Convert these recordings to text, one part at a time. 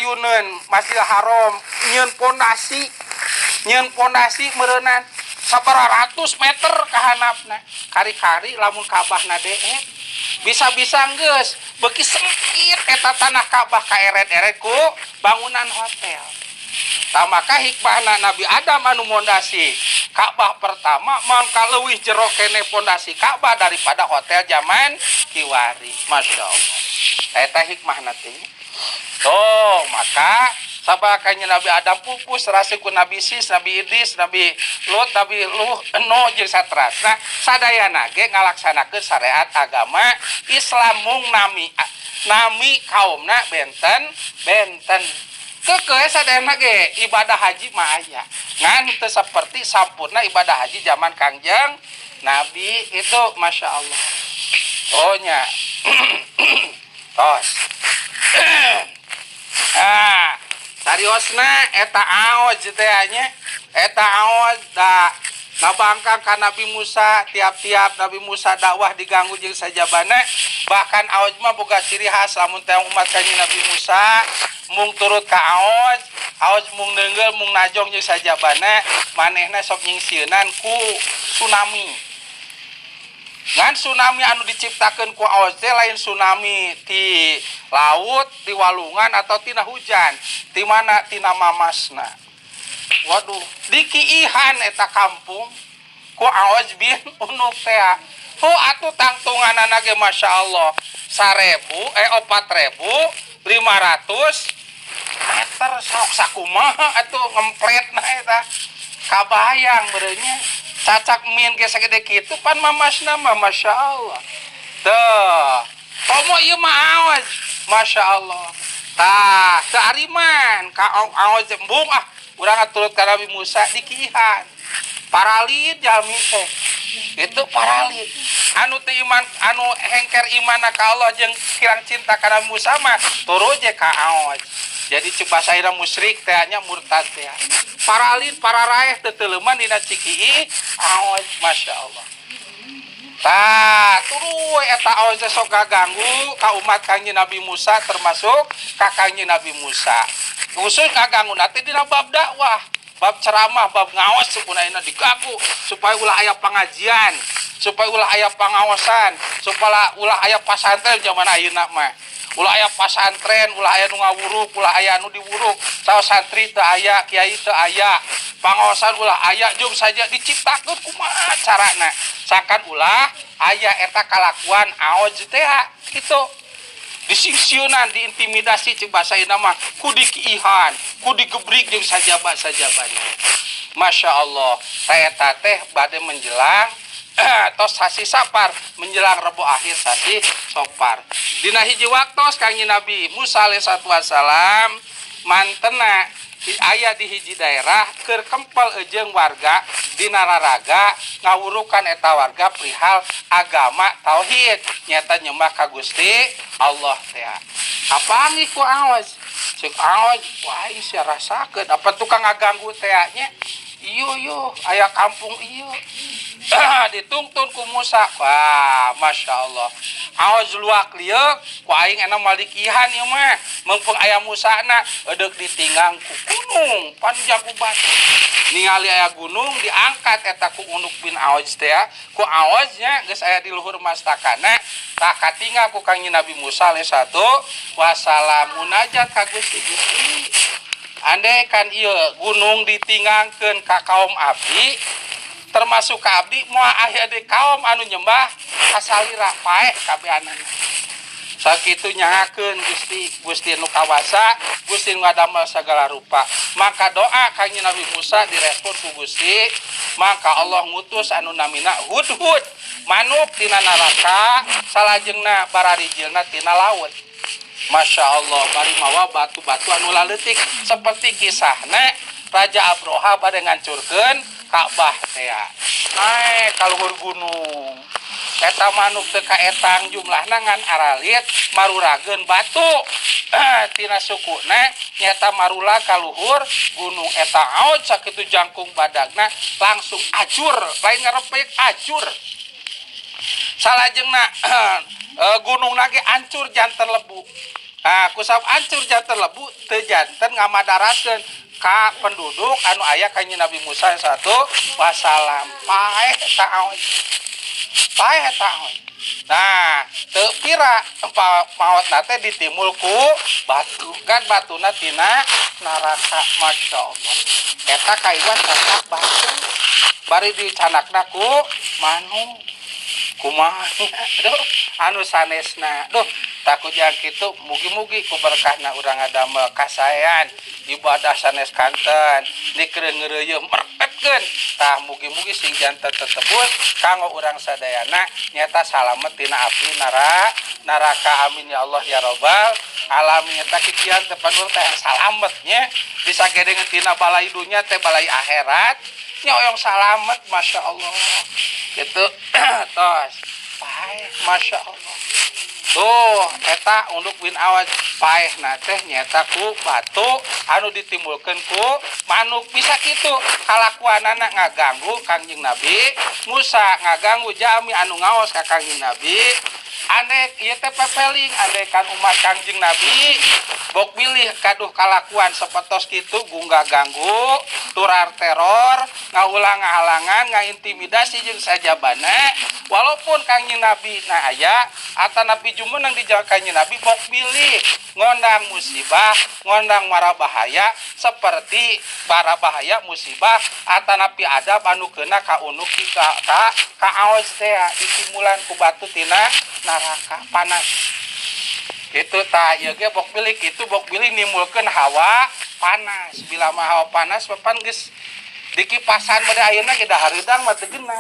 ayuneun Masjidil Haram nyeun pondasi meureunnan sabaratus meter ka handapna. Kari-kari lamun Ka'bahna deet bisa-bisa geus beuki sempit eta tanah Ka'bah kaeret-eret ku bangunan hotel. Maka hikmahna Nabi Adam anu mondasi Ka'bah pertama mangka leuwih jero kene pondasi Ka'bah daripada hotel zaman kiwari. Masya Allah. Eta hikmahna teh. Tuh, maka sabakanya Nabi Adam pupus rasa ku Nabi Sis, Nabi Idris, Nabi Lut, Nabi Nuh jeung saterasna sadayana ge ngalaksanakeun syariat agama Islam mung nami kaumna benten kekeh sadayana ge ibadah haji mah aya ngan teu saperti sampurna ibadah haji zaman Kangjeng Nabi itu Masya Allah. Ohnya tos sariosna eta aoj teh nya eta aoj da nabangkang ka Nabi Musa tiap-tiap Nabi Musa dakwah diganggu jeung sajabana bahkan aoj mah boga ciri khas lamun teh umat kanjeng Nabi Musa mung turut ka aoj mung deungeul mung najong jeung sajabana manehna sok nyingsieunan ku tsunami. Ngan tsunami anu diciptakeun ku aoj teh lain tsunami ti laut, di walungan atau tina hujan, ti mana tina mamasna. Waduh, dikiihan eta kampung ku aoj bin unuk teh. Atuh tangtunganana ge Masya Allah 4.500 meter sok sakumaha atuh ngempletna eta. Kabayang beureunya cacak min ge sagede kitu pan mamasna mah Masya Allah. Teuh, komo ieu mah aoj Masya Allah. Tah, teu ariman ka aoj embung urang turut ka Nabi Musa dikihan. Paralit jalmi teh. Itu paralit. Anu teu iman anu hengker imanna ka Allah jeung kirang cinta ka Nabi Musa mah turu je ka aoj. Jadi coba saya musyrik teh nya murtad teh. Paralit pararaeh teu teuleuman dina cikii aoj Masya Allah. Tah, tuluy eta aoj teh sok ganggu ka umat kanjeng Nabi Musa termasuk ka kanjeng Nabi Musa. Khusus kaganguna teh dina bab dakwah, bab ceramah, bab ngaos sakunaina diganggu supaya ulah aya pengajian, supaya ulah aya pengawasan, supaya ulah aya pasantren zaman ayeuna mah. Ulah aya pasantren, ulah aya nu ngawuruk, ulah aya nu diwuruk. Saos santri teu aya, kiai teu aya. Pangaosan ulah aya, jom saja diciptakeun kumaha carana. Sakan ulah aya eta kalakuan aoj teh kitu. Disingsieunan, diintimidasi cek basa ayeuna mah ku dikiihan, ku digebrik jeung sajaba-sajabana. Masya Allah, eta teh bade menjelang tos sasi Sapar menjelang Rebo akhir sasi Sopar. Dina hiji waktos kanjeng Nabi Musa alaihi wasallam mantena aya di hiji daerah keur kempel ejeung warga dina raraga ngawurukan eta warga perihal agama tauhid nyata nyembah ka Gusti Allah teh. Kapangi ku aos ceuk aos wah sia rasakeun apa tukang ngaganggu teh nya. Iyo aya kampung iyo. Ditungtun ku Musa. Wah, Masya Allah. Aos luak liuk ku aing enam malikihan ieu mah. Mumpung aya Musana edeuk ditinggang ku gunung panjang ku batu. Ningali aya gunung diangkat eta ku Unuk bin Aoj teh. Ku Aojnya geus aya di luhur mastakana. Tah katinggal ku kanjeng Nabi Musa alaihi wasallam munajat ka Gusti. Andai kan ieu gunung ditinggangkeun ka kaum abdi termasuk ka abdi moal aya di kaum anu nyembah kasalira paeh kabeanana. Sakitu nyahakeun Gusti nu kawasa, Gusti nu ngadamel sagala rupa. Maka doa kanjeng Nabi Musa direspon ku Gusti, maka Allah ngutus anu namina Hudhud, manuk tina neraka, salajengna bararijilna tina laut. Masya Allah, bari mawa batu-batu anu laletik seperti kisahna Raja Abroha bade ngancurkeun Ka'bah teh. Naek ka luhur gunung. Eta manuk teu kaetang jumlahna ngan aralit marurageun batu. Tina sukuna nyata marula ka luhur gunung eta aoj sakitu jangkung badagna langsung ajur, lain ngarepek ajur. Salajengna gunung lagi hancur janten lebu. Nah kusab ancur jantan lebu teu janten ngamadarakeun ka penduduk anu aya ka Nabi Musa satu wasalam paeh taon paeh taon. Nah teu pira maot nate ditimul ku batu kan batuna tina neraka. Masya Allah eta kaiwan canak batu bari dicanakna ku manu kumaha aduh anu sanesna duh takut yang kitu mugi-mugi ku berkahna urang adamel kasayan ibadah sanes kanten dikereung-ngeureuyeum merpetkeun tah mugi-mugi sing janten tersebut kanggo urang sadayana nyata salamet tina api neraka amin ya Allah ya robbal alamin. Eta kikian teh panul teh salamet nya bisa gedengeun tina balai dunya teh balai akhirat nya oyong salamet. Masya Allah gitu tos paeh Masya Allah tuh eta unduk win awat paeh teh nyata ku batu anu ditimbulkeun ku manuk bisa kitu kalakuanana ngaganggu Kangjeng Nabi Musa ngaganggu jami anu ngaos ka Kangjeng Nabi andek ieu teh pepeling andekan umat Kangjeng Nabi bok pilih kaduh kalakuan sapertos kitu gunggah ganggu turar teror ngaulang ngahalangan ngaintimidasi jeung sajabana walaupun Kangjeng Nabi nah aya atanapi jumenang di jalan Kangjeng Nabi bok pilih ngondang musibah ngondang mara bahaya seperti bara bahaya musibah atanapi adab anu keuna ka unuk ka aos teh ditimulan ku batu tina neraka panas gitu tah ieu ge bok pilih kitu bok pilih nimbulkeun hawa panas bila mah hawa panas papan geus dikipasan bade ayeuna ge da hareudang mah teu geuna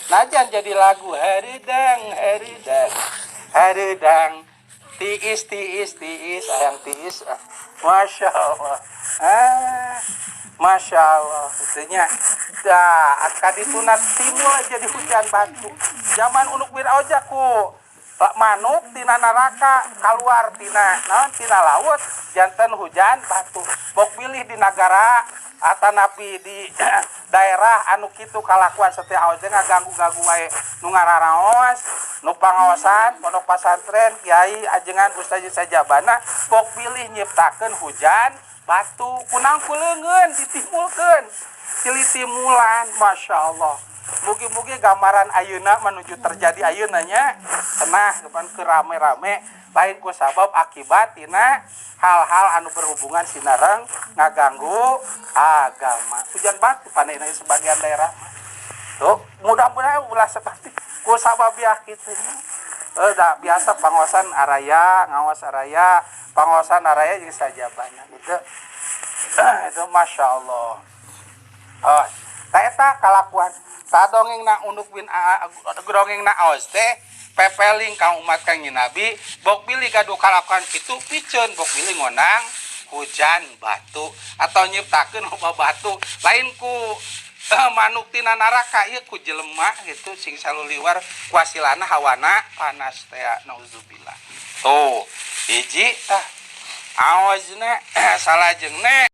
najan jadi lagu hareudang hareudang hareudang tiis tiis tiis ayang tiis Masya Allah Masya Allah itunya dah kaditunat timbul jadi hujan batu zaman unuk wiraoja ku manuk tina neraka keluar tina naon tina laut janten hujan batu bok pilih di negara atanapi di daerah anu kitu kalakuan setia aos ngaganggu-ganggu wae nu ngararaos nu pangaosan pondok pasantren kiai ajengan ustaz sajabana bok pilih nyiptakeun hujan batu kunang kuleungeun ditimulkeun cili timulan. Masya Allah mugi-mugi gambaran ayeuna menuju terjadi ayeuna nya cenah depan ke rame-rame lain ku sabab akibat tina hal-hal anu berhubungan sinareng ngaganggu agama hujan batu panena sebagian daerah tuh mudah-mudahan ulah seperti ku sabab ya kitu da biasa pangaosan araya ngawas araya pangaosan araya jeung sajabana gitu itu Masya Allah. Oh eta kalakuan sadongengna unduk win dongengna aos teh pepeling ka umat Kangjeng Nabi bok pilih gaduh kalakuan kitu piceun bok pilih ngonang hujan batu atau nyiptakeun loba batu lain ku manuk tina neraka ieu ku jelema gitu sing saluliwar kuasilana hawana panas teh nauzubillah tuh hiji tah aosna salajengna